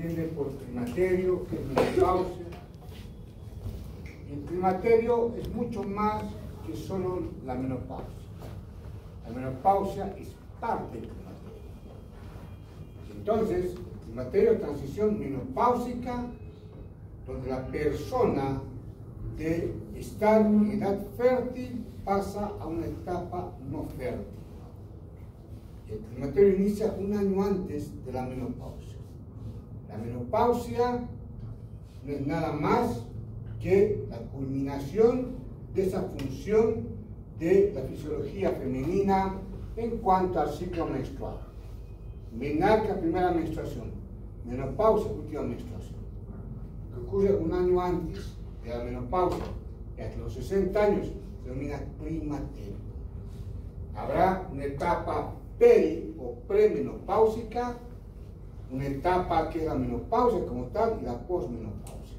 entiende por climaterio, que es menopausia. El climaterio es mucho más que solo la menopausia. La menopausia es parte del climaterio. Entonces, el climaterio es transición menopáusica, donde la persona de estar en edad fértil pasa a una etapa no fértil. El climaterio inicia un año antes de la menopausia. La menopausia no es nada más que la culminación de esa función de la fisiología femenina en cuanto al ciclo menstrual. Menarca, primera menstruación. Menopausia, última menstruación. Lo que ocurre un año antes de la menopausia y hasta los 60 años se denomina climaterio. Habrá una etapa peri o premenopáusica, una etapa que es la menopausia como tal y la posmenopausia.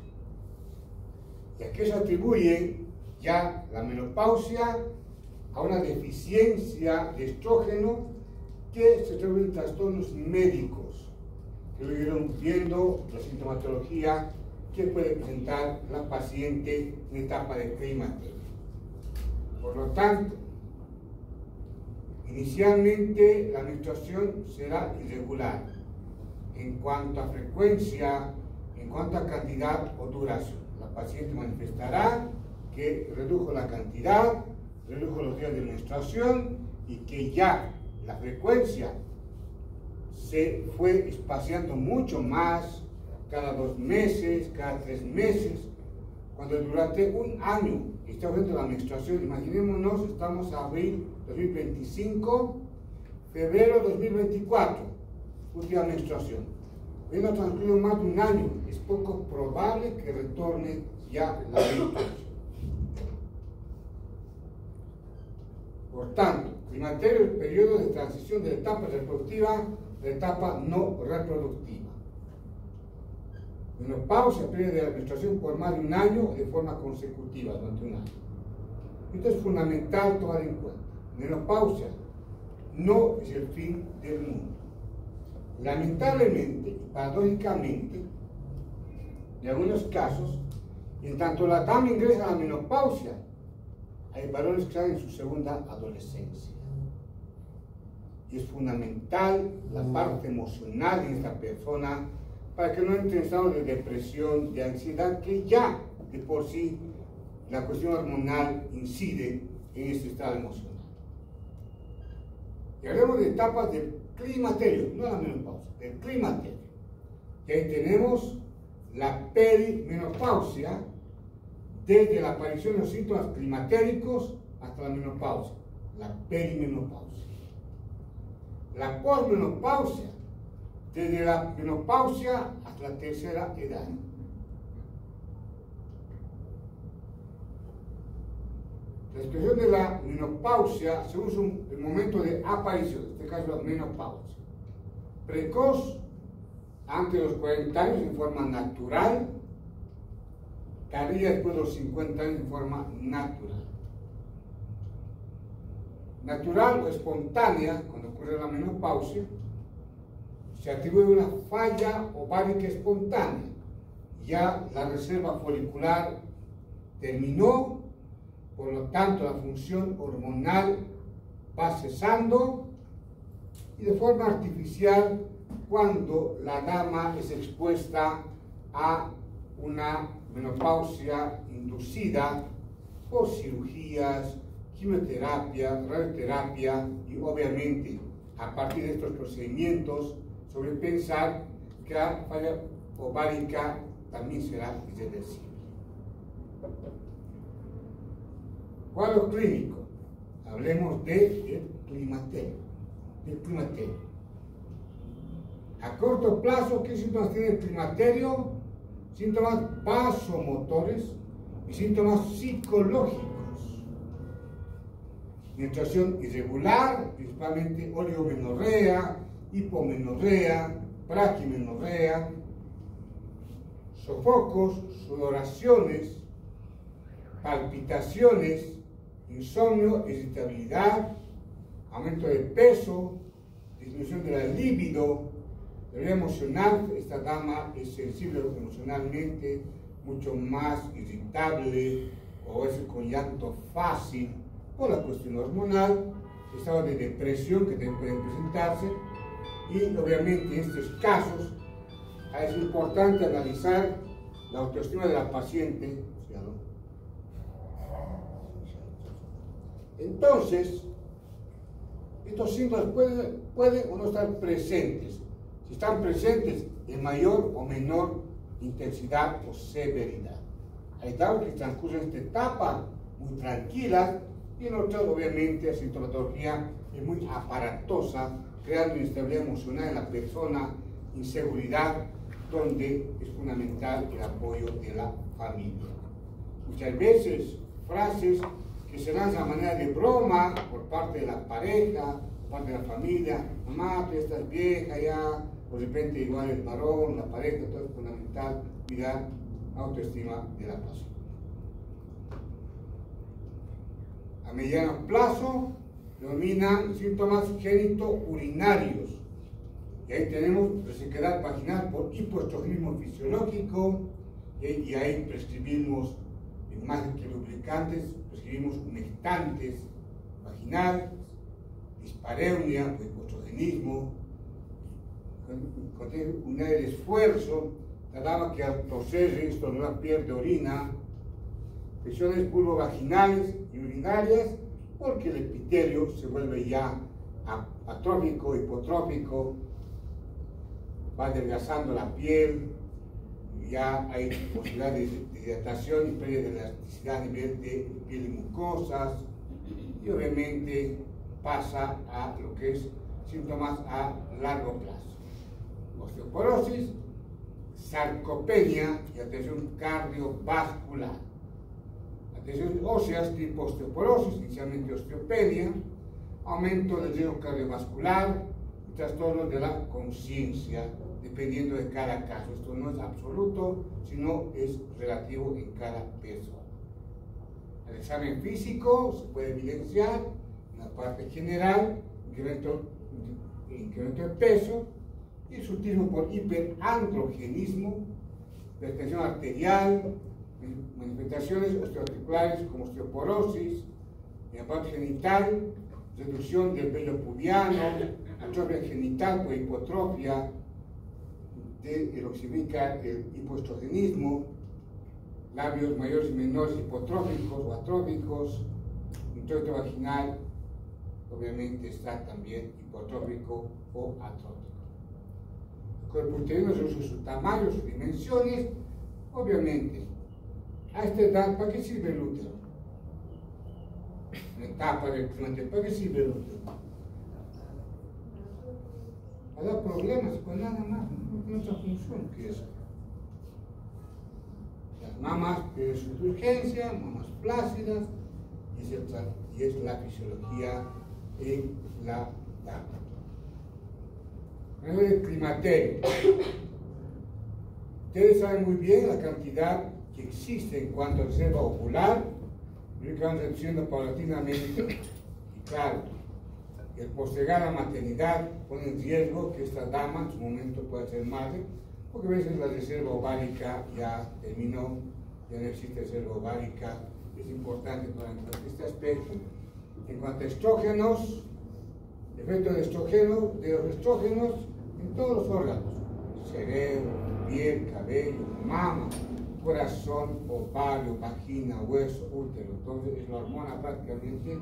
Y aquí se atribuye ya la menopausia a una deficiencia de estrógeno que se atribuyen trastornos médicos, que lo irán viendo la sintomatología que puede presentar la paciente en etapa de climaterio. Por lo tanto, inicialmente la menstruación será irregular en cuanto a frecuencia, en cuanto a cantidad o duración. La paciente manifestará que redujo la cantidad, redujo los días de menstruación y que ya la frecuencia se fue espaciando mucho más, cada 2 meses, cada 3 meses, cuando durante un año está aumentando la menstruación. Imaginémonos, estamos a abril 2025, febrero 2024, última menstruación. Habiendo transcurrido más de un año, es poco probable que retorne ya la menstruación. Por tanto, climaterio es el periodo de transición de la etapa reproductiva a la etapa no reproductiva. Menopausia, periodo de la menstruación por más de un año de forma consecutiva durante un año. Esto es fundamental tomar en cuenta. Menopausia no es el fin del mundo. Lamentablemente y paradójicamente, en algunos casos, en tanto la dama ingresa a la menopausia, hay varones que están en su segunda adolescencia. Y es fundamental la parte emocional de esta persona para que no entre en estado de depresión, de ansiedad, que ya de por sí la cuestión hormonal incide en este estado emocional. Y hablemos de etapas del climaterio, no la menopausia, del climaterio. Y ahí tenemos la perimenopausia, desde la aparición de los síntomas climatéricos hasta la menopausia, la perimenopausia. La posmenopausia, desde la menopausia hasta la tercera edad. La expresión de la menopausia se usa en el momento de aparición, en este caso la menopausia. Precoz, antes de los 40 años en forma natural, tardía después de los 50 años en forma natural. Natural o espontánea, cuando ocurre la menopausia, se atribuye una falla ovárica espontánea. Ya la reserva folicular terminó, por lo tanto la función hormonal va cesando y de forma artificial cuando la dama es expuesta a una menopausia inducida por cirugías, quimioterapia, radioterapia y obviamente a partir de estos procedimienlos sobre pensar que la falla ovárica también será irreversible. Cuadro clínico. Hablemos del climaterio. A corto plazo, ¿qué síntomas tiene el climaterio? Síntomas vasomotores y síntomas psicológicos. Menstruación irregular, principalmente oligomenorrea, hipomenorrea, braquimenorrea, sofocos, sudoraciones, palpitaciones, insomnio, irritabilidad, aumento de peso, disminución de la libido, La vida emocional, esta dama es sensible emocionalmente, mucho más irritable o es con llanto fácil por la cuestión hormonal, estado de depresión que también pueden presentarse, y obviamente en estos casos es importante analizar la autoestima de la paciente. Entonces, estos síntomas pueden o no estar presentes. Si están presentes en mayor o menor intensidad o severidad. Hay datos que transcurren esta etapa muy tranquila y en otras, obviamente, la sintomatología es muy aparatosa, creando inestabilidad emocional en la persona, inseguridad, donde es fundamental el apoyo de la familia. Muchas veces, frases que se lanzan a manera de broma por parte de la pareja, por parte de la familia: mamá, tú estás vieja ya, o de repente igual el varón, la pareja, todo es fundamental mirar autoestima de la paciente. A mediano plazo predominan síntomas génito-urinarios, y ahí tenemos resequedad vaginal por hipoestrogenismo fisiológico, y ahí prescribimos, más que lubricantes, prescribimos humectantes vaginal, dispareunia por hipoestrogenismo, contiene unidad de esfuerzo, la dama que al toser esto no pierde orina, lesiones vulvovaginales y urinarias, porque el epitelio se vuelve ya atrófico, hipotrófico, va adelgazando la piel, ya hay posibilidad de hidratación y pérdida de elasticidad a nivel de piel y mucosas, y obviamente pasa a lo que es síntomas a largo plazo: osteoporosis, sarcopenia y atención cardiovascular. Lesiones óseas tipo osteoporosis, inicialmente osteopenia, aumento del riesgo cardiovascular y trastornos de la conciencia, dependiendo de cada caso. Esto no es absoluto, sino es relativo en cada persona. El examen físico se puede evidenciar en la parte general, incremento de peso, y hirsutismo por hiperandrogenismo, hipertensión arterial, manifestaciones osteoarticulares como osteoporosis, en la parte genital, reducción del vello pubiano, atrofia genital por hipotrofia, de lo que significa el hipoestrogenismo, labios mayores y menores hipotróficos o atróficos, introito vaginal, obviamente está también hipotrófico o atrófico. El cuerpo uterino reduce su tamaño, sus dimensiones, obviamente. A esta edad, ¿para qué sirve el útero? En la etapa del cliente, ¿para qué sirve el útero? Para dar problemas, pues nada más, no tiene otra función que eso. Las mamas tienen su urgencia, mamas flácidas, y es la fisiología en la dama. A nivel del climaterio, ustedes saben muy bien la cantidad que existe en cuanto a reserva ovular, y que van reduciendo paulatinamente, y claro, el postergar la maternidad pone en riesgo que esta dama en su momento pueda ser madre, porque a veces la reserva ovárica ya terminó, ya no existe reserva ovárica. Es importante para este aspecto. En cuanto a estrógenos, efecto de los estrógenos en todos los órganos: cerebro, piel, cabello, mama, corazón, ovario, vagina, hueso, útero. Entonces es la hormona prácticamente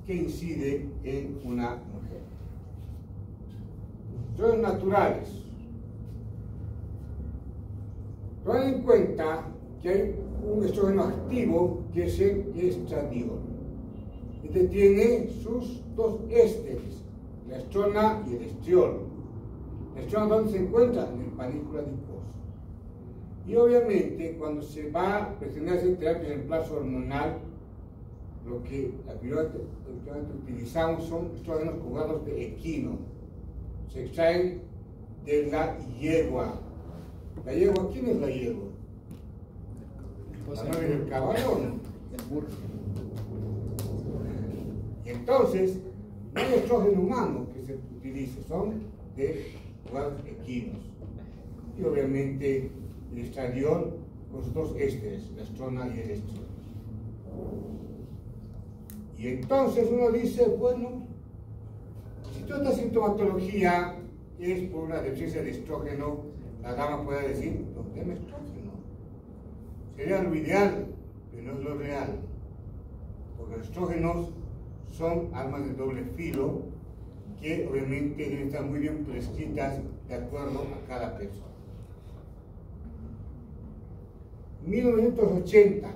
que incide en una mujer. Son naturales. Tomen en cuenta que hay un estrógeno activo que es el estradiol. Este tiene sus dos ésteres, la estrona y el estriol. La estrona, ¿dónde se encuentra? En el panícula adiposo. Y obviamente, cuando se va a pretender hacer terapia de reemplazo hormonal, lo que habitualmente utilizamos son estrógenos conjugados de equino. Se extraen de la yegua. ¿La yegua? ¿Quién es la yegua? La novia del caballo, ¿no? El burro. Y entonces, no hay estrógeno humano que se utilice, son de lugares equinos. Y obviamente el estradiol con sus dos ésteres, la estrona y el estrón. Y entonces uno dice, bueno, si toda esta sintomatología es por una deficiencia de estrógeno, la dama puede decir, no tengo estrógeno. Sería lo ideal, pero no es lo real. Porque los estrógenos son armas de doble filo que obviamente deben estar muy bien prescritas de acuerdo a cada persona. 1980,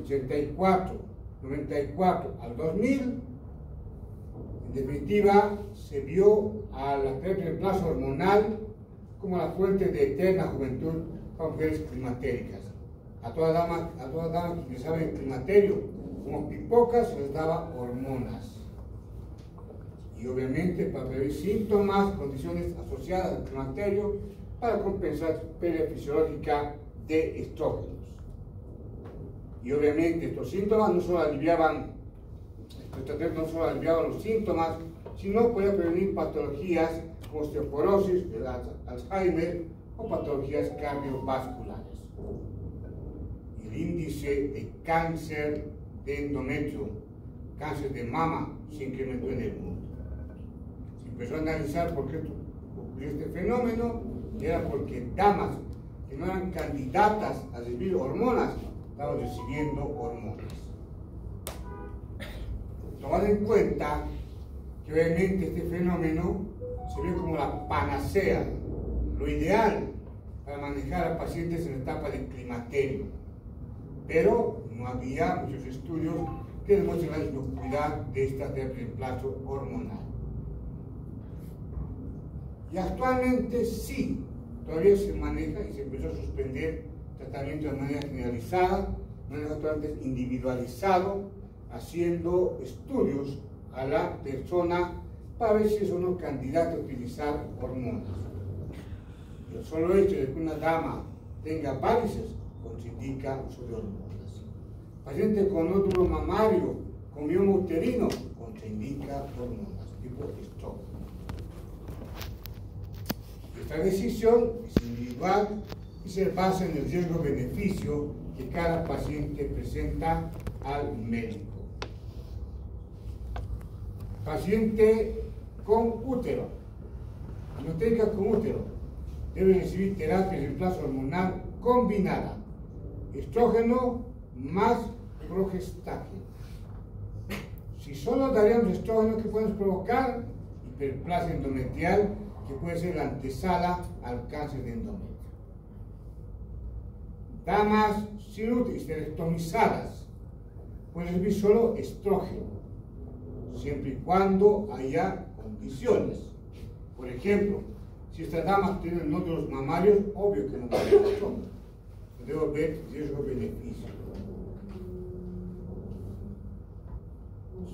84, 94 al 2000, en definitiva, se vio a la terapia de reemplazo hormonal como la fuente de eterna juventud para mujeres climatéricas. A toda dama que utilizaba el climaterio como pipocas se les daba hormonas. Y obviamente para prevenir síntomas, condiciones asociadas al climaterio, para compensar pérdida fisiológica de estrógenos. Y obviamente estos síntomas no solo aliviaban los síntomas, sino podía prevenir patologías como osteoporosis, el Alzheimer o patologías cardiovasculares. El índice de cáncer de endometrio, cáncer de mama, se incrementó en el mundo. Se empezó a analizar por qué ocurrió este fenómeno, y era porque damas que no eran candidatas a recibir hormonas estaban recibiendo hormonas. Tomando en cuenta que obviamente este fenómeno se ve como la panacea, lo ideal para manejar a pacientes en la etapa de climaterio, pero no había muchos estudios que demuestren la inocuidad de esta terapia de reemplazo hormonal. Y actualmente sí, todavía se maneja y se empezó a suspender tratamiento de manera generalizada, manejo actualmente individualizado, haciendo estudios a la persona para ver si es o no candidata a utilizar hormonas. El solo hecho de que una dama tenga varices contraindica uso de hormonas. Paciente con nódulo mamario, con mioma uterino, contraindica hormonas, tipo estrógeno. Esta decisión es individual y se basa en el riesgo-beneficio que cada paciente presenta al médico. Paciente con útero, inoténica con útero, debe recibir terapia de reemplazo hormonal combinada, estrógeno más progestágeno. Si solo daríamos estrógeno, ¿qué podemos provocar? Hiperplasia endometrial, que puede ser la antesala al cáncer de endometrio. Damas sin útero, histerectomizadas, pueden recibir solo estrógeno, siempre y cuando haya condiciones. Por ejemplo, si estas damas tienen nódulos mamarios, obvio que no va a haber estrógeno. Debo ver riesgo-beneficio.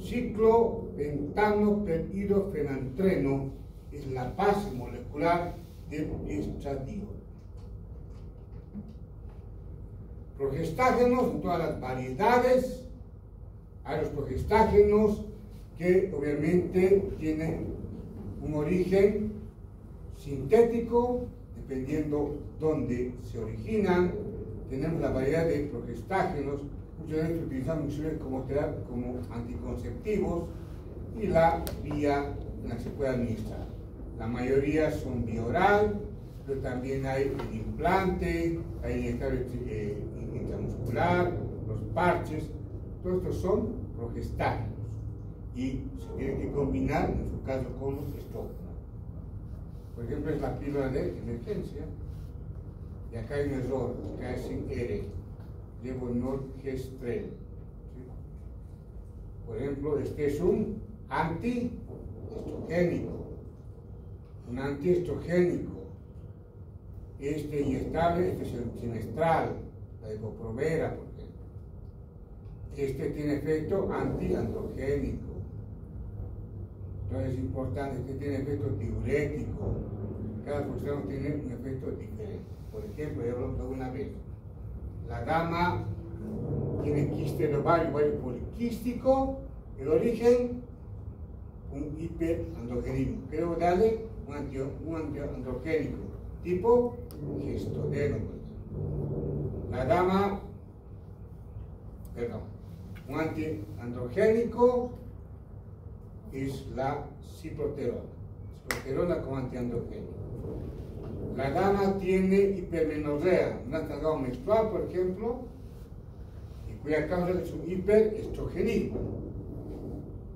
Ciclopentano-peridofenantreno es la base molecular del estradiol. Progestágenos en todas las variedades. Hay los progestágenos que obviamente tienen un origen sintético, dependiendo dónde se originan. Tenemos la variedad de progestágenos, muchas veces utilizamos como anticonceptivos, y la vía en la que se puede administrar. La mayoría son vía oral, pero también hay el implante, hay el inyectable intramuscular, los parches, todos estos son progestágenos y se tienen que combinar, en su caso, con los estrógenos. Por ejemplo, es la píldora de emergencia, y acá hay un error, acá es sin R, llevo Norgestrel. ¿Sí? Por ejemplo, este es un antiestrogénico, este inyectable, este es el trimestral, la Depo-Provera, por ejemplo. Este tiene efecto antiandrogénico. Entonces es importante que tiene efecto diurético. Cada función tiene un efecto diferente. Por ejemplo, ya hablamos alguna vez. La dama tiene quiste de ovario poliquístico, el origen, un hiperandrogenismo. ¿Qué debo darle? un antiandrogénico, tipo gestodeno. La dama, perdón, un antiandrogénico es la ciproterona. Ciproterona como antiandrogénico. La dama tiene hipermenorrea, un sangrado menstrual, por ejemplo, y cuya causa es un hiperestrogenismo.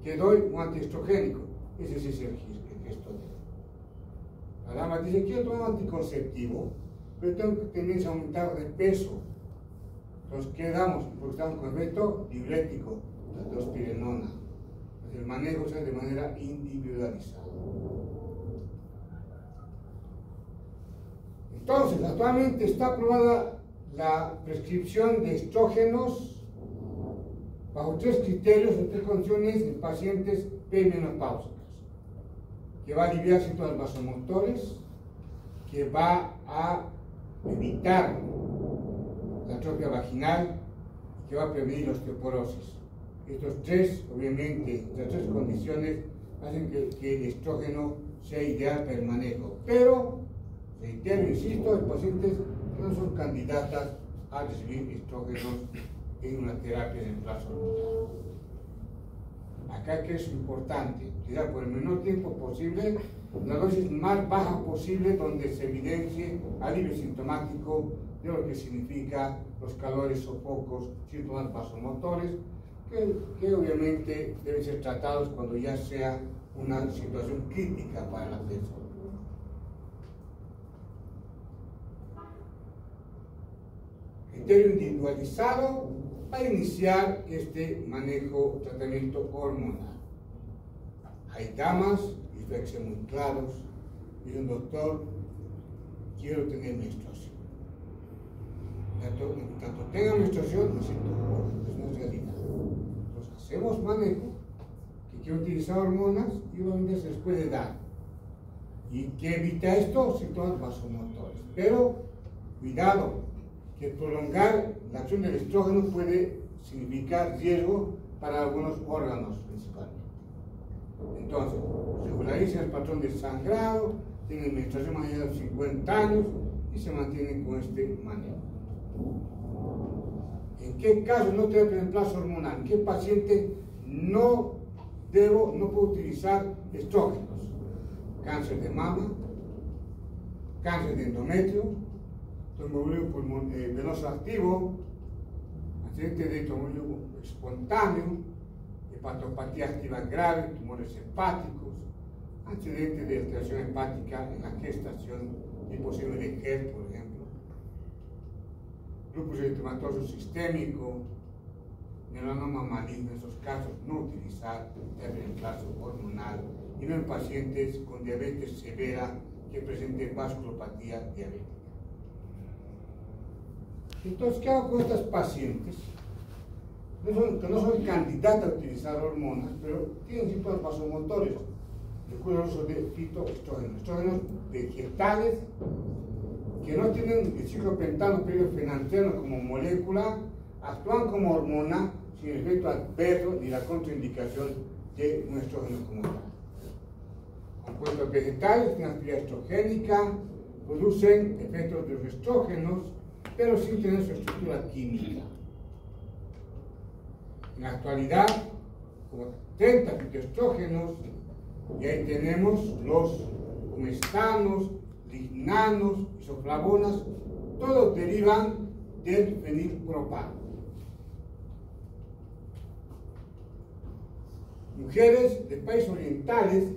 Que doy un antiestrogénico. Ese es el gestodeno. La dama dice, quiero tomar un anticonceptivo, pero tengo tendencia a aumentar de peso. Entonces, ¿qué damos? Porque estamos con efecto diurético, la dospirenona. Entonces, el manejo se hace de manera individualizada. Entonces, actualmente está aprobada la prescripción de estrógenos bajo 3 criterios o 3 condiciones en pacientes perimenopáusicas, que va a aliviar síntomas vasomotores, que va a evitar la atrofia vaginal y que va a prevenir la osteoporosis. Estos tres, obviamente, estas 3 condiciones hacen que el estrógeno sea ideal para el manejo. Pero, reitero, insisto, hay pacientes que no son candidatas a recibir estrógenos en una terapia de reemplazo hormonal. Acá que es importante, utilizar por el menor tiempo posible la dosis más baja posible donde se evidencie alivio sintomático de lo que significa los calores, sofocos, síntomas vasomotores, que obviamente deben ser tratados cuando ya sea una situación crítica para la persona. Criterio individualizado para iniciar este manejo, tratamiento hormonal. Hay damas, y esto hay que ser muy claros, dicen, doctor, quiero tener menstruación. En tanto tenga menstruación, me siento mejor, es una realidad. Entonces hacemos manejo, que quiero utilizar hormonas y obviamente se les puede dar. ¿Y qué evita esto? Síntomas vasomotores. Pero, cuidado, que prolongar la acción del estrógeno puede significar riesgo para algunos órganos principalmente. Entonces, regularicen el patrón de sangrado, tienen menstruación más allá de los 50 años y se mantienen con este manejo. ¿En qué caso no tengo reemplazo hormonal? ¿En qué paciente no puedo utilizar estrógenos? Cáncer de mama, cáncer de endometrio, tromboembolio venoso activo, accidente de tromboembolio espontáneo, hepatopatía activa grave, tumores hepáticos, accidente de alteración hepática en la gestación tipo síndrome de Hert, por ejemplo, lupus eritematoso sistémico, melanoma maligno. En esos casos no utilizar el reemplazo hormonal y no en pacientes con diabetes severa que presenten vasculopatía diabética. Entonces, ¿qué hago con estas pacientes? Que no son candidatas a utilizar hormonas, pero tienen síntomas vasomotores. Recuerdo el uso de fitoestrógenos, estrógenos vegetales que no tienen el ciclopentano perifenantiano como molécula, actúan como hormona sin el efecto adverso ni la contraindicación de un estrógeno como tal. Compuestos vegetales tienen actividad estrogénica, producen efectos de los estrógenos, pero sin tener su estructura química. En la actualidad, como 30 fitoestrógenos, y ahí tenemos los omestanos, lignanos, isoflavonas, todos derivan del fenilpropano. Mujeres de países orientales,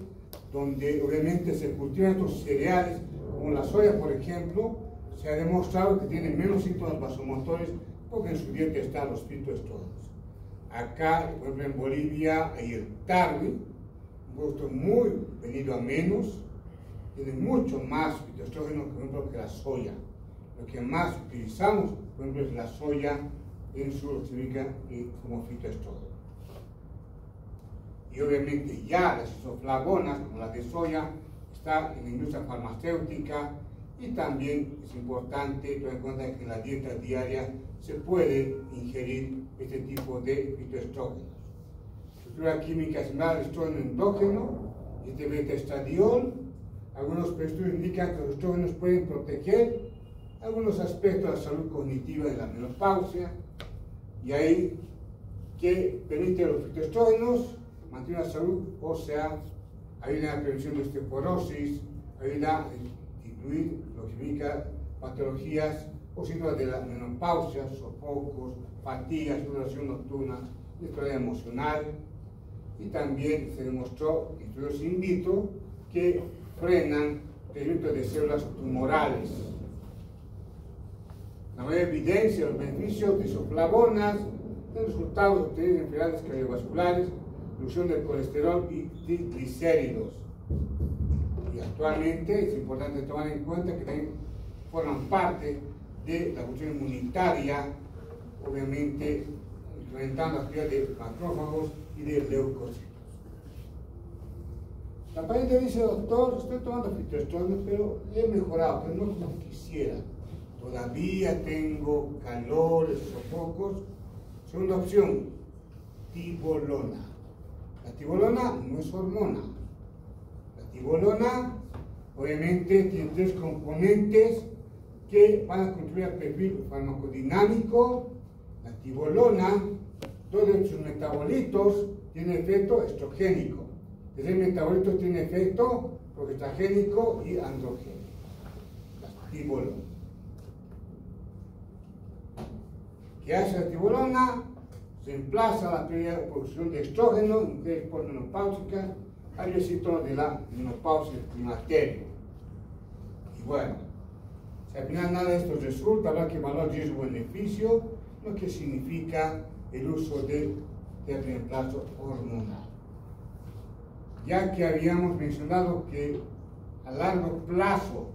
donde obviamente se cultivan estos cereales, como la soya, por ejemplo, se ha demostrado que tienen menos síntomas vasomotores porque en su dieta están los fitoestrógenos. Acá, por ejemplo, en Bolivia hay el tarwi, un producto muy venido a menos, tiene mucho más fitoestrógeno, por ejemplo, que la soya. Lo que más utilizamos, por ejemplo, es la soya en su significa como fitoestrógeno. Y obviamente ya las isoflavonas, como las de soya, está en la industria farmacéutica, y también es importante tener en cuenta que en la dieta diaria se puede ingerir este tipo de fitoestrógenos. La estructura química similar al estrógeno endógeno, este beta-estradiol, Algunos estudios indican que los estrógenos pueden proteger algunos aspectos de la salud cognitiva de la menopausia, y ahí que permite los fitoestrógenos mantener la salud ósea, ayuda a la prevención de osteoporosis, ayuda a incluir lo que significa patologías o síntomas de la menopausia, sofocos, fatiga, sudoración nocturna, distracción emocional, y también se demostró en estudios in vitro que frenan el crecimiento de células tumorales. La mayor evidencia de los beneficios de isoflavonas, de resultados obtenidos en enfermedades cardiovasculares, reducción del colesterol y triglicéridos. Y actualmente es importante tomar en cuenta que también forman parte de la función inmunitaria, obviamente incrementando la actividad de macrófagos y de leucocitos. La paciente dice: doctor, estoy tomando fitoestrógenos, pero he mejorado, pero no como quisiera. Todavía tengo calores, sofocos. Segunda opción, tibolona. La tibolona no es hormona. La tibolona, obviamente, tiene tres componentes que van a contribuir al perfil farmacodinámico. La tibolona, todos sus metabolitos tienen efecto estrogénico. Ese metabolito tiene efecto progestagénico y androgénico. La tibolona. ¿Qué hace la tibolona? Se emplaza la producción de estrógeno en mujeres posmenopáusicas, hay síntomas de la menopausia del climaterio. Y bueno, si al final nada de esto resulta, habrá que evaluar riesgo-beneficio, lo que significa el uso de reemplazo hormonal. Ya que habíamos mencionado que a largo plazo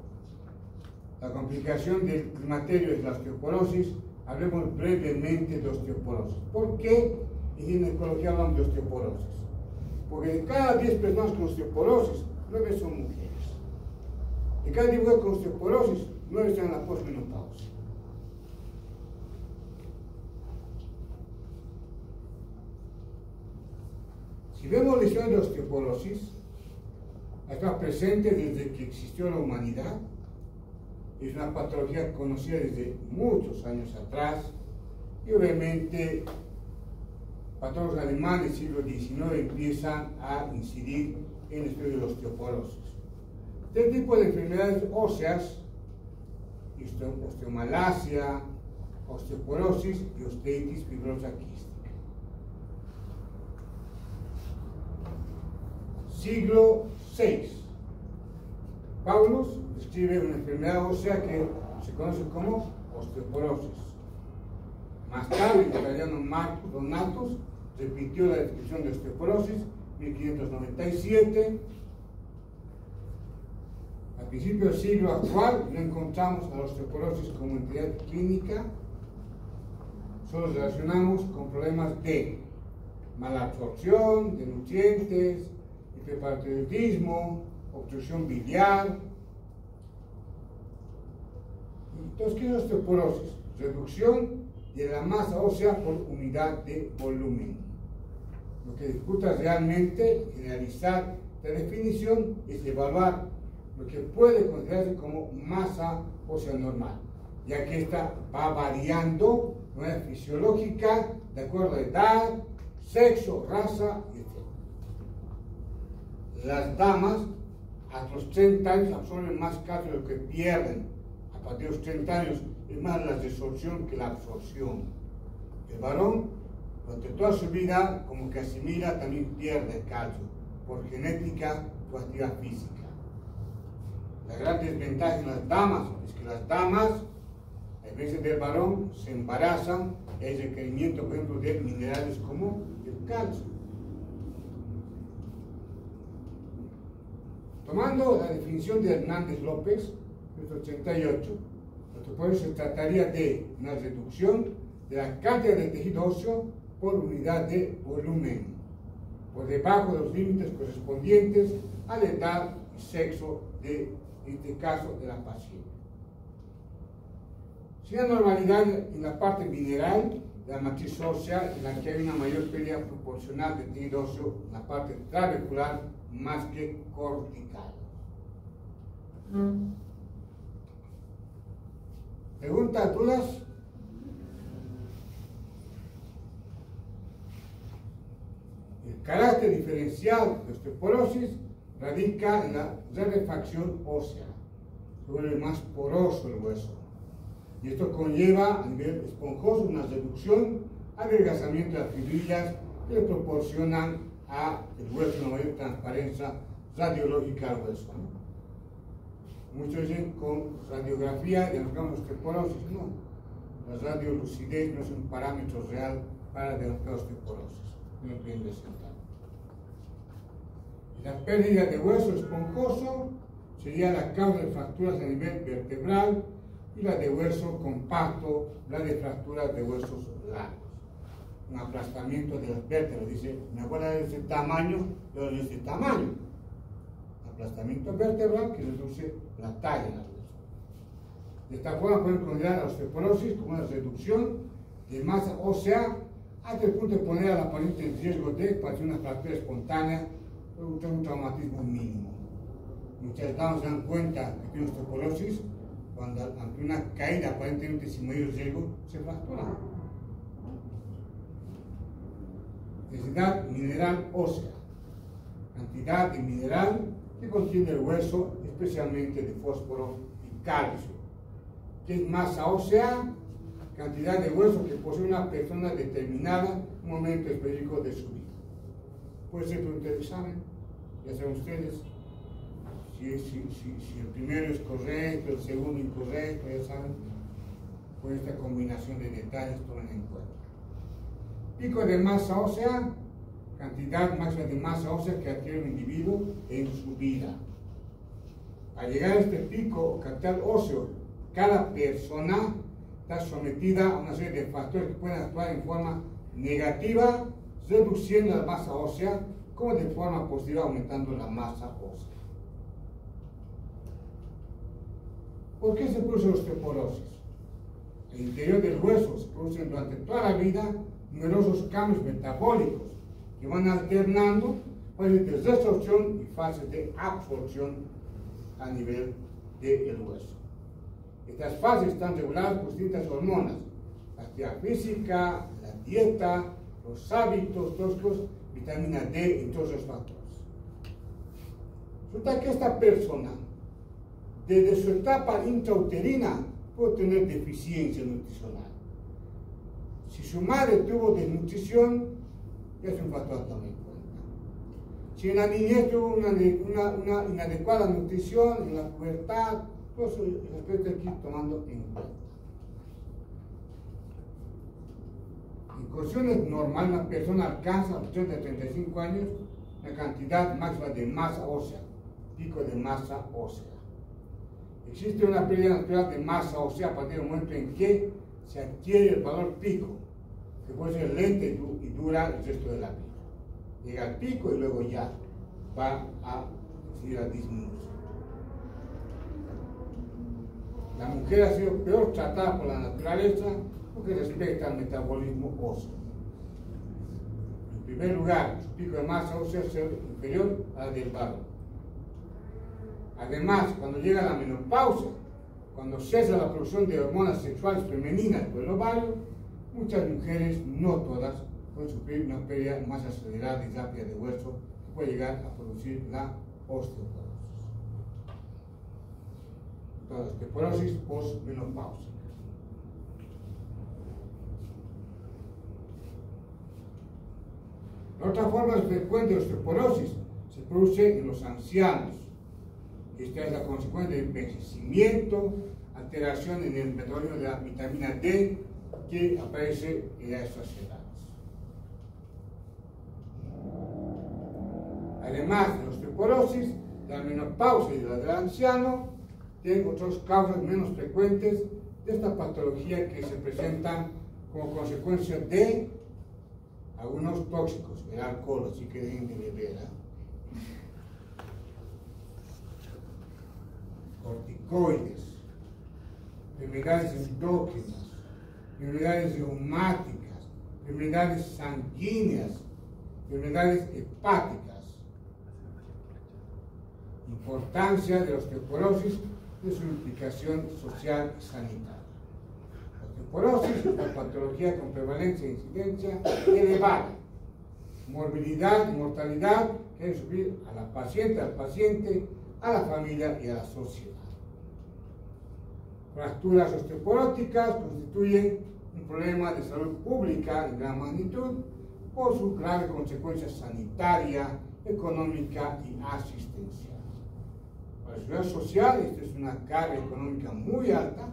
la complicación del climaterio es la osteoporosis, hablemos brevemente de osteoporosis. ¿Por qué en ginecología hablamos de osteoporosis? Porque de cada 10 personas con osteoporosis, 9 son mujeres. De cada 10 mujeres con osteoporosis, 9 están en la posmenopausia. Si vemos lesiones de osteoporosis, está presente desde que existió la humanidad. Es una patología conocida desde muchos años atrás, y obviamente patólogos alemanes del siglo XIX empiezan a incidir en el estudio de la osteoporosis. Este tipo de enfermedades óseas, osteomalacia, osteoporosis y osteitis fibrosa quística. Siglo VI. Paulus describe una enfermedad ósea que se conoce como osteoporosis. Más tarde, el italiano Marcus Donatus repitió la descripción de osteoporosis en 1597. Al principio del siglo actual no encontramos a la osteoporosis como entidad clínica, solo relacionamos con problemas de malabsorción de nutrientes, hiperparathyroidismo, obstrucción biliar. Entonces, ¿qué es osteoporosis? Reducción de la masa ósea por unidad de volumen. Lo que dificulta realmente generalizar la definición es evaluar lo que puede considerarse como masa ósea normal, ya que esta va variando de manera fisiológica de acuerdo a edad, sexo, raza, etc. Las damas hasta los 30 años absorben más calcio de lo que pierden. A partir de los 30 años es más la desorción que la absorción. El varón, durante toda su vida, como que asimila, también pierde calcio por genética o actividad física. La gran desventaja en las damas es que las damas, a diferencia del varón, se embarazan y hay requerimiento, por ejemplo, de minerales como el calcio. Tomando la definición de Hernández López, 1988, la osteoporosis se trataría de una reducción de la cantidad de tejido óseo por unidad de volumen, por debajo de los límites correspondientes a la edad y sexo de este caso de la paciente. Sin anormalidad en la parte mineral de la matriz ósea, en la que hay una mayor pérdida proporcional de tejido óseo en la parte trabecular más que cortical. ¿Preguntas, dudas? El carácter diferencial de osteoporosis radica en la rarefacción ósea. Se vuelve más poroso el hueso. Y esto conlleva a nivel esponjoso una reducción, adelgazamiento de las fibrillas que le proporcionan al hueso una mayor transparencia radiológica al hueso, ¿no? Muchos dicen con radiografía diagnosticamos osteoporosis. No, la radiolucidez no es un parámetro real para diagnosticar osteoporosis. No es bien presentado. La pérdida de hueso esponjoso sería la causa de fracturas a nivel vertebral, y la de hueso compacto, la de fracturas de huesos largos. Un aplastamiento de las vértebras. Dice, mi abuela es de este tamaño, yo de este tamaño. Aplastamiento vertebral que reduce la talla en la hueso. De esta forma pueden considerar la osteoporosis como una reducción de masa ósea hasta el punto de poner a la paciente en riesgo de padecer una fractura espontánea o un traumatismo mínimo. Muchas damas se dan cuenta que tienen osteoporosis cuando ante una caída aparentemente sin mayor riesgo se fractura. Necesidad mineral ósea. Cantidad de mineral que contiene el hueso, especialmente de fósforo y calcio. ¿Qué es masa ósea? Cantidad de hueso que posee una persona determinada en un momento específico de su vida. Puede ser que ustedes saben, ya saben ustedes, si el primero es correcto, el segundo incorrecto, ya saben, con esta combinación de detalles tomen en cuenta. Pico de masa ósea, cantidad máxima de masa ósea que adquiere un individuo en su vida. Al llegar a este pico o capital óseo, cada persona está sometida a una serie de factores que pueden actuar en forma negativa, reduciendo la masa ósea, como de forma positiva, aumentando la masa ósea. ¿Por qué se produce osteoporosis? En el interior del hueso se producen durante toda la vida numerosos cambios metabólicos que van alternando fases de resorción y fases de absorción a nivel del hueso. Estas fases están reguladas por distintas hormonas, la actividad física, la dieta, los hábitos tóxicos, vitamina D, entre otros factores. Resulta que esta persona, desde su etapa intrauterina, puede tener deficiencia nutricional. Si su madre tuvo desnutrición, es un factor a tomar en cuenta. Si en la niñez tuvo una inadecuada nutrición, en la pubertad, todo eso hay que ir tomando en cuenta. En condiciones normales, una persona alcanza a los 30-35 años la cantidad máxima de masa ósea, pico de masa ósea. Existe una pérdida natural de masa ósea a partir del momento en que se adquiere el valor pico, que puede ser lenta y dura el resto de la vida. Llega al pico y luego ya va a seguir a disminuir. La mujer ha sido peor tratada por la naturaleza porque respecta al metabolismo óseo. En primer lugar, su pico de masa ósea es inferior a la del varón. Además, cuando llega la menopausia, cuando cesa la producción de hormonas sexuales femeninas por el ovario, muchas mujeres, no todas, pueden sufrir una pérdida más acelerada y rápida de hueso que puede llegar a producir la osteoporosis. Entonces, osteoporosis postmenopáusica. La otra forma frecuente de osteoporosis se produce en los ancianos. Esta es la consecuencia del envejecimiento, alteración en el metabolismo de la vitamina D que aparece en estas edades. Además de la osteoporosis, la menopausia y la del anciano tienen otras causas menos frecuentes de esta patología que se presentan como consecuencia de algunos tóxicos, el alcohol, así que dejen de beber. Corticoides, enfermedades endócrinas, enfermedades reumáticas, enfermedades sanguíneas, enfermedades hepáticas Importancia de la osteoporosis y su implicación social y sanitaria. La osteoporosis es una patología con prevalencia e incidencia elevada, morbilidad y mortalidad que debe sufrir a la paciente, al paciente, a la familia y a la sociedad. Fracturas osteoporóticas constituyen un problema de salud pública de gran magnitud por su grave consecuencia sanitaria, económica y asistencial. Para la seguridad social, esta es una carga económica muy alta.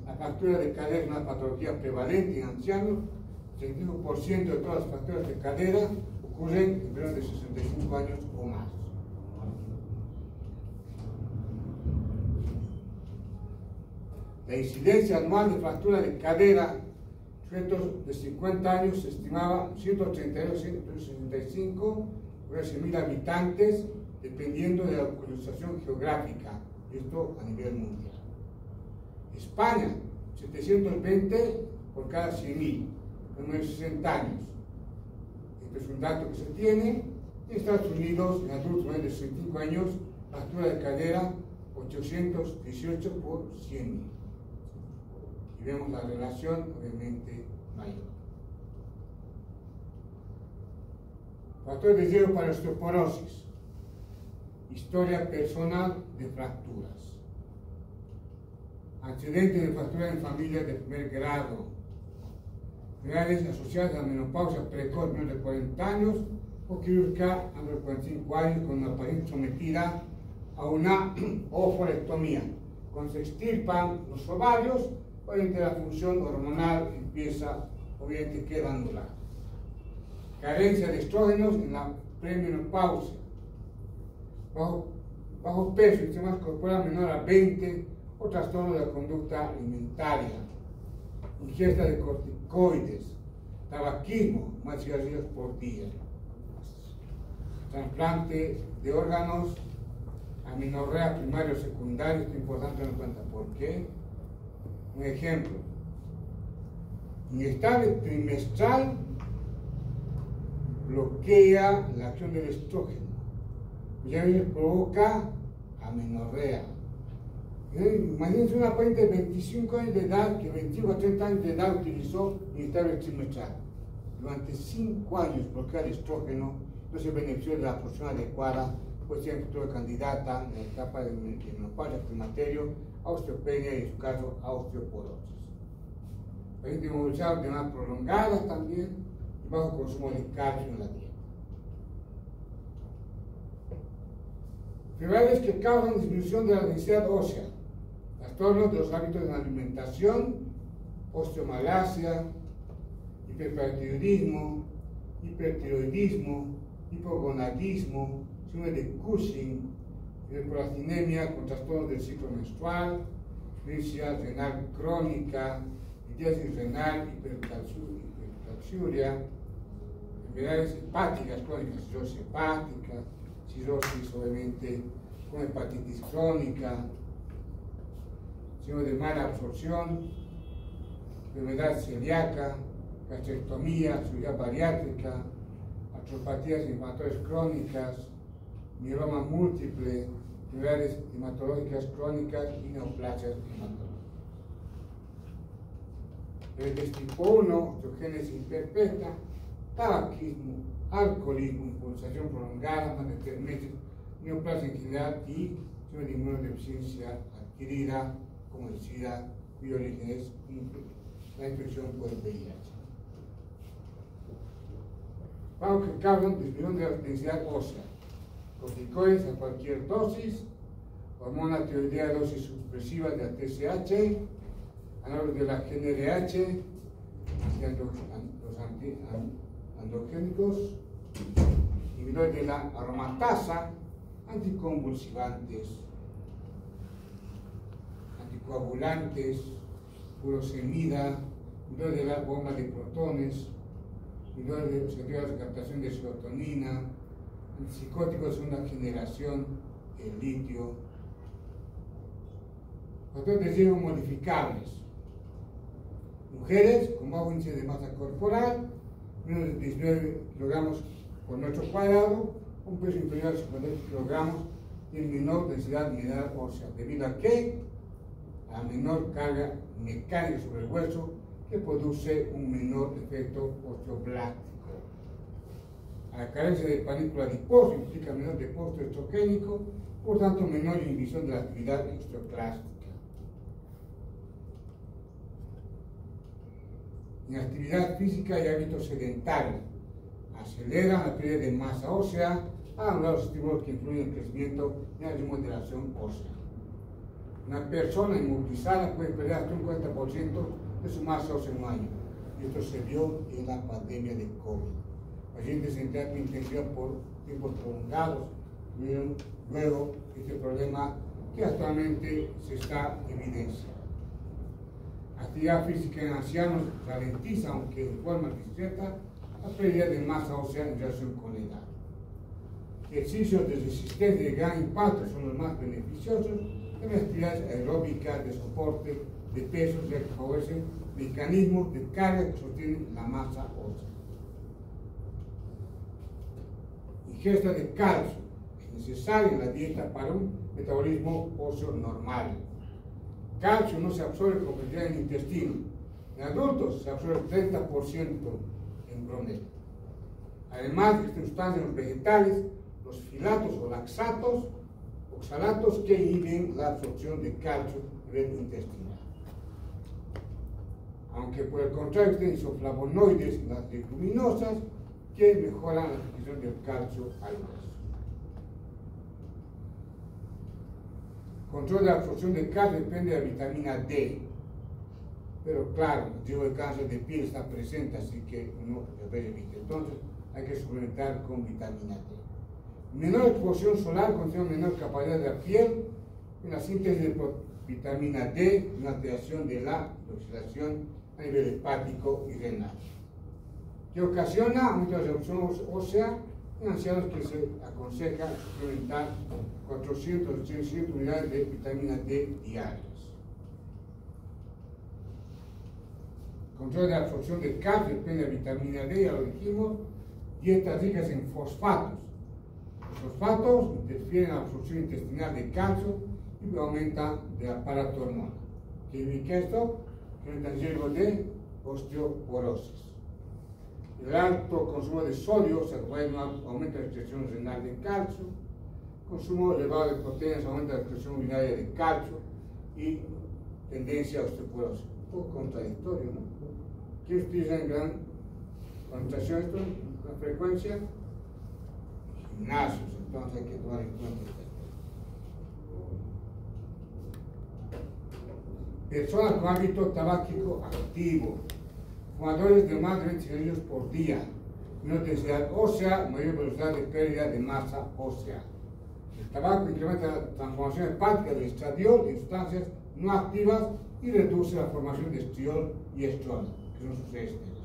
La fractura de cadera es una patología prevalente en ancianos. El 75% de todas las fracturas de cadera ocurren en menores de 65 años o más. La incidencia anual de fractura de cadera en sujetos de 50 años se estimaba 182, 165 por 100.000 habitantes, dependiendo de la localización geográfica, esto a nivel mundial. España, 720 por cada 100.000, en menos de 60 años. Este es un dato que se tiene. En Estados Unidos, en adultos menores de 65 años, fractura de cadera 818 por 100.000. Y vemos la relación, obviamente, mayor. Factores de riesgo para la osteoporosis. Historia personal de fracturas. Antecedentes de fracturas en familias de primer grado. Enfermedades asociadas a la menopausia precoz menor de 40 años o quirúrgica a los 45 años con una paciente sometida a una ovarectomía. Cuando se extirpan los ovarios, obviamente la función hormonal empieza, obviamente queda anulada. Carencia de estrógenos en la premenopausia. Bajo peso y sistema corporal menor a 20 o trastorno de la conducta alimentaria. Ingesta de corticoides, tabaquismo, más cigarrillos por día. Trasplante de órganos, amenorrea primario o secundario, esto es importante tener en cuenta. ¿Por qué? Un ejemplo. Inestable trimestral bloquea la acción del estrógeno. Ya provoca amenorrea. Imagínense una paciente de 25 años de edad que 25 a 30 años de edad utilizó inestable trimestral. Durante 5 años bloquea el estrógeno, no se benefició de la porción adecuada, pues siempre estuvo candidata en la etapa de menopausia, climaterio, a osteopenia y en su caso a osteoporosis. Paciente inmovilizado de manera prolongada también y bajo consumo de calcio en la dieta. Enfermedades que causan disminución de la densidad ósea, trastornos de los hábitos de la alimentación, osteomalacia, hiperparathiroidismo, hipertiroidismo, hipogonadismo, síndrome de Cushing, hiperprolactinemia con trastornos del ciclo menstrual, insuficiencia renal crónica, litiasis renal, hipercalciuria, enfermedades hepáticas crónicas, cirrosis hepática, cirrosis obviamente con hepatitis crónica, síndrome de mala absorción, enfermedad celíaca, gastrectomía, cirugía bariátrica, artropatías inflamatorias crónicas, mieloma múltiple, enfermedades hematológicas crónicas y neoplasias hematológicas. Diabetes tipo 1, osteogénesis imperfecta, tabaquismo, alcoholismo, impulsación prolongada, más de 3 meses, neoplasia en general y síndrome de inmunodeficiencia adquirida, como el SIDA, cuyo origen es la infección por el VIH. Vamos que causan disminución de la densidad ósea, corticoides a cualquier dosis, hormona tiroidea de dosis supresivas de la TSH, análogos de la GnRH, los antiandrogénicos, inhibidores de la aromatasa, anticonvulsivantes, anticoagulantes, furosemida, inhibidores de la bomba de protones, inhibidores de receptores de captación de serotonina, antipsicóticos de segunda generación, el litio, factores de riesgo modificables. Mujeres con bajo índice de masa corporal, menos de 19 kilogramos por metro cuadrado, un peso inferior a 50 kilogramos, tienen menor densidad mineral ósea, debido a que a menor carga mecánica sobre el hueso, que produce un menor efecto osteoblástico. A la carencia de panícula adiposa implica menor depósito estrogénico, por tanto menor inhibición de la actividad osteoclástica. Inactividad física y hábitos sedentarios aceleran la pérdida de masa ósea, anular los estímulos que influyen en el crecimiento y la remodelación ósea. Una persona inmovilizada puede perder hasta un 40% de su masa ósea en un año, y esto se vio en la pandemia de COVID. Pacientes en terapia intensiva por tiempos prolongados tuvieron luego este problema que actualmente se está evidenciando. Actividad física en ancianos ralentiza, aunque en forma discreta, la pérdida de masa ósea en relación con la edad. Ejercicios de resistencia de gran impacto son los más beneficiosos en las actividades aeróbicas de soporte de pesos, ya que favorecen mecanismos de carga que sostienen la masa ósea. Ingesta de calcio es necesaria en la dieta para un metabolismo óseo normal. Calcio no se absorbe con facilidad en el intestino. En adultos se absorbe el 30% en promedio. Además, existen sustancias en los vegetales, los filatos o laxatos, oxalatos, que inhiben la absorción de calcio a nivel intestinal. Aunque por el contrario existen isoflavonoides en las leguminosas que mejoran la absorción del calcio al hueso. Control de la absorción de calcio depende de la vitamina D. Pero claro, el tipo de cáncer de piel está presente, así que uno debe evitar. Entonces, hay que suplementar con vitamina D. Menor exposición solar contiene menor capacidad de la piel en la síntesis de vitamina D, una alteración de la oxidación a nivel hepático y renal, que ocasiona aumento de la absorción ósea en ancianos, que se aconseja suplementar 400 unidades de vitamina D diarias. Control de la absorción de calcio depende de la vitamina D, ya lo dijimos. Dietas ricas en fosfatos. Los fosfatos interfieren en la absorción intestinal de calcio y aumentan el aparato hormonal. ¿Qué indica esto? Que aumenta el riesgo de osteoporosis. El alto consumo de sodio se aumenta la excreción renal de calcio. Consumo elevado de proteínas aumenta la excreción urinaria de calcio y tendencia a osteoporosis. Un poco contradictorio, ¿no? ¿Qué utiliza en gran concentración esto? ¿Con frecuencia? Gimnasios, entonces hay que tomar en cuenta esto. Personas con hábito tabáquico activo, fumadores de más de 20 cigarrillos por día, menor densidad ósea, mayor velocidad de pérdida de masa ósea. El tabaco incrementa la transformación hepática del estradiol en sustancias no activas y reduce la formación de estriol y estrol, que son sus ésteres.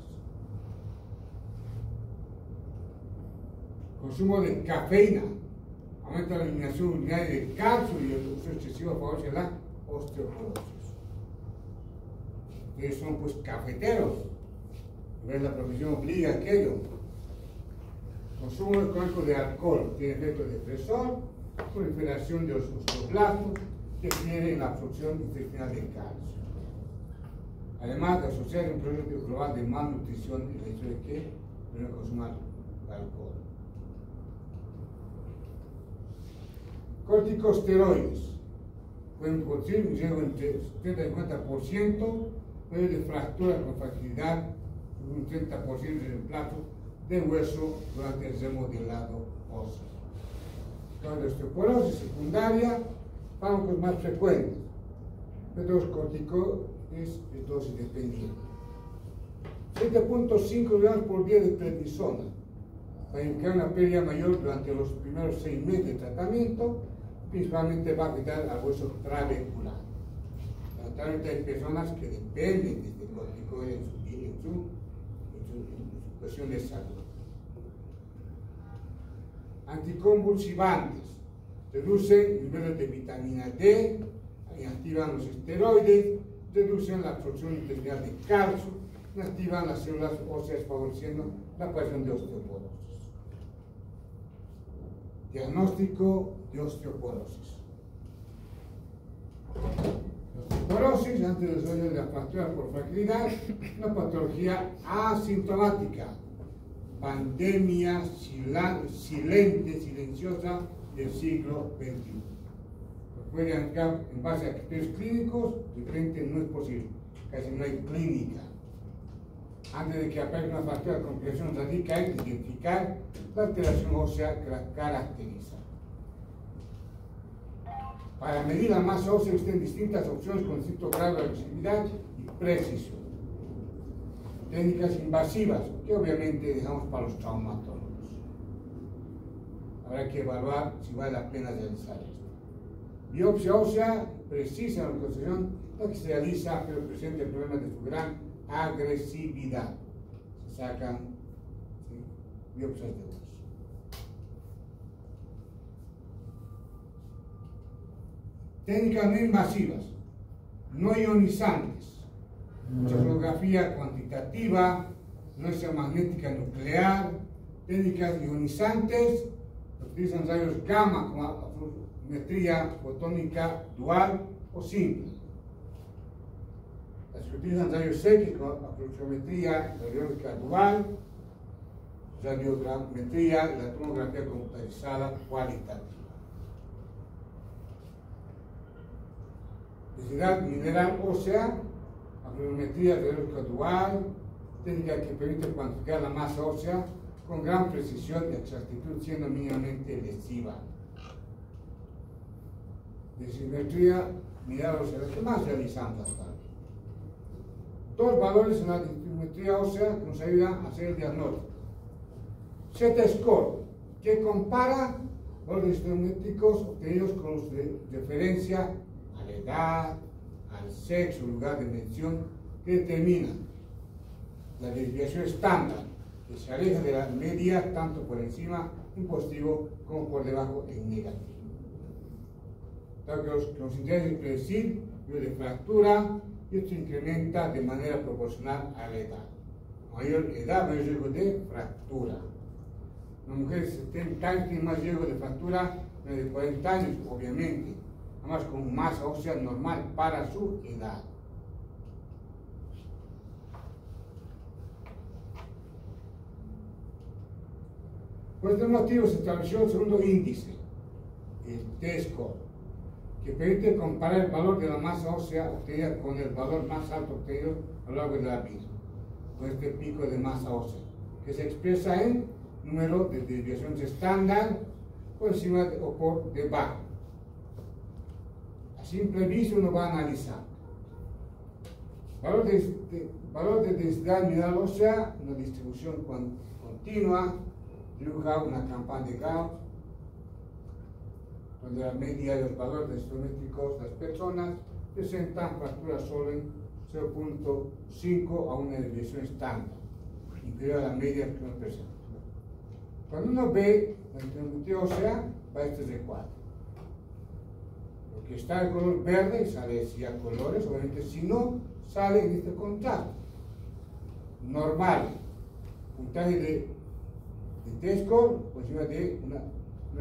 Consumo de cafeína aumenta la eliminación urinaria de calcio y el uso excesivo favorece la osteoporosis. Ustedes son pues cafeteros, la profesión obliga a aquello. Consumo crónico de alcohol tiene efecto depresor, proliferación de los osteoblastos que tienen la absorción intestinal de calcio. Además de asociar un proceso global de malnutrición y el hecho de que no consuman alcohol. Corticosteroides pueden producir un riesgo entre 70 y 50% de fractura con fragilidad, un 30% de reemplazo de hueso durante el remodelado óseo. La osteoporosis secundaria, fármacos más frecuentes, métodos corticoides es dosis dependiente. 7.5 gramos por día de prednisona para indicar una pérdida mayor durante los primeros 6 meses de tratamiento, principalmente va a afectar al hueso trabecular. Naturalmente hay personas que dependen de este corticoide en su cuestión de salud. Anticonvulsivantes reducen niveles de vitamina D, inactivan los esteroides, reducen la absorción intestinal de calcio, inactivan las células óseas favoreciendo la aparición de osteoporosis. Diagnóstico de osteoporosis. La osteoporosis, antes del desarrollo de la fractura por fragilidad, una patología asintomática, pandemia silente, silenciosa del siglo XXI. Puede arrancar en base a criterios clínicos, diferente no es posible, casi no hay clínica. Antes de que aparezca una fractura de complicación radica en identificar la alteración ósea que la caracteriza. Para medir la masa ósea existen distintas opciones con distinto grado de agresividad y precisión. Técnicas invasivas, que obviamente dejamos para los traumatólogos. Habrá que evaluar si vale la pena realizar esto. Biopsia ósea precisa en la reconstrucción, lo que se realiza, pero presenta el problema de su gran agresividad. Se sacan biopsias de hueso. Técnicas no invasivas, no ionizantes, sonografía cuantitativa, resonancia magnética nuclear, técnicas ionizantes, utilizan rayos gamma como afluometría fotónica dual o simple. Las que utilizan rayos X como afluometría radiológica dual, radiogrametría y la tomografía computarizada cualitativa. Densidad mineral ósea, afluometría radiológica dual, técnica que permite cuantificar la masa ósea con gran precisión y exactitud, siendo mínimamente lesiva. Desimetría mineral ósea, las que más realizamos hasta ahora. Dos valores en la desimetría ósea que nos ayudan a hacer el diagnóstico. Z-score, que compara los desimétricos obtenidos con los de referencia a la edad, al sexo, lugar de mención, que determinan la desviación estándar, que se aleja de la media tanto por encima en positivo como por debajo en negativo. Claro que nos interesa predecir el de fractura, y esto incrementa de manera proporcional a la edad. Mayor edad, mayor riesgo de fractura. Una mujer de 70 años tiene más riesgo de fractura que de 40 años, obviamente, además con masa ósea normal para su edad. Por este motivo se estableció el segundo índice, el T-score, que permite comparar el valor de la masa ósea obtenida con el valor más alto obtenido a lo largo de la vida, con este pico de masa ósea, que se expresa en número de desviaciones estándar por encima o por debajo. A simple vista uno va a analizar valor de densidad mineral ósea, una distribución continua, dibuja una campana de Gauss, donde la media de los valores densitométricos de las personas presentan fracturas solo en 0.5 a una desviación estándar, inferior a la media que nos presenta. Cuando uno ve la densitometría ósea, va a este recuadro. Lo que está de color verde sale si a colores, obviamente si no, sale en este contraste. Normal, puntaje de T-score por encima de una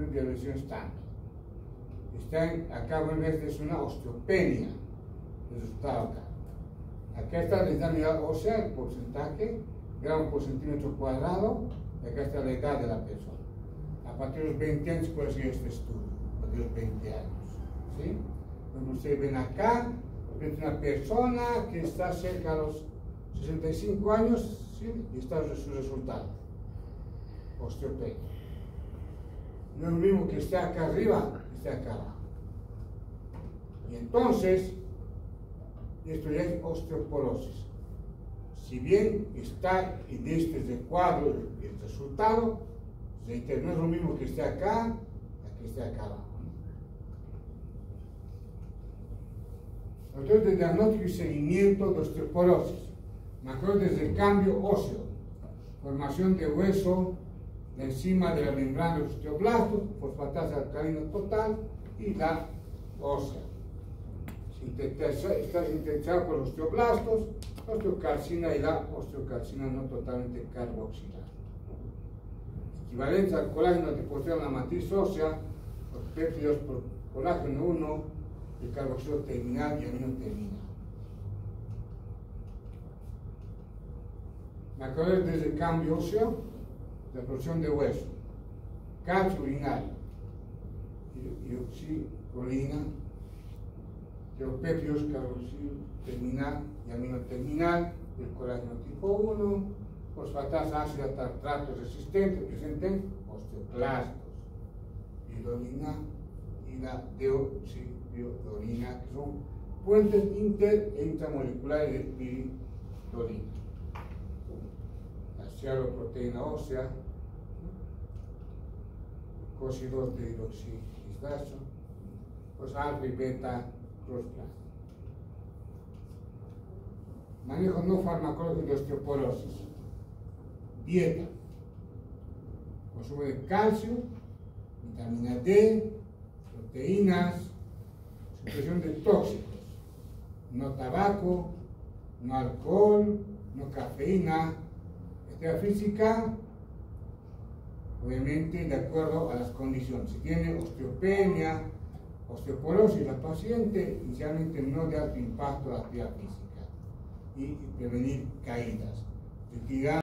desviación estándar. Acá bueno, es una osteopenia, el resultado acá. Acá está la densidad mineral ósea, el porcentaje, gramos por centímetro cuadrado, y acá está la edad de la persona. A partir de los 20 años puede ser este estudio, a partir de los 20 años. ¿Sí? Como ustedes ven acá, es una persona que está cerca de los 65 años, ¿sí? Y está su resultado, osteopenia. No es lo mismo que esté acá arriba que esté acá abajo. Y entonces, esto ya es osteoporosis. Si bien está en este recuadro el resultado, no es lo mismo que esté acá a que esté acá abajo. Factores de diagnóstico y seguimiento de osteoporosis. Marcadores de recambio óseo, formación de hueso encima de la membrana de los osteoblastos, fosfatasa alcalina total y la ósea. Está sintetizado por los osteoblastos, la osteocalcina y la osteocalcina no totalmente carboxilada. equivalentes al colágeno que poseen la matriz ósea, los péptidos por colágeno 1, el carboxilo terminal y amino terminal. Marcadores desde cambio óseo, la producción de hueso, calcio urinario, hidroxicolina, de los péptidos, carboxilo terminal y amino terminal, el colágeno tipo 1, fosfatasa ácida tartrato resistente, presenten osteoclastos, hidrolina y la deoxirribolina, que son puentes inter e intramoleculares de piridolina. La cialoproteína ósea, COSI2 de hidroxilisdazo, pues alfa y beta crossplast. Manejo no farmacológico de osteoporosis. Dieta, consumo de calcio, vitamina D, proteínas, supresión de tóxicos, no tabaco, no alcohol, no cafeína, actividad física, obviamente de acuerdo a las condiciones. Si tiene osteopenia, osteoporosis, la paciente inicialmente no de alto impacto a la actividad física y prevenir caídas.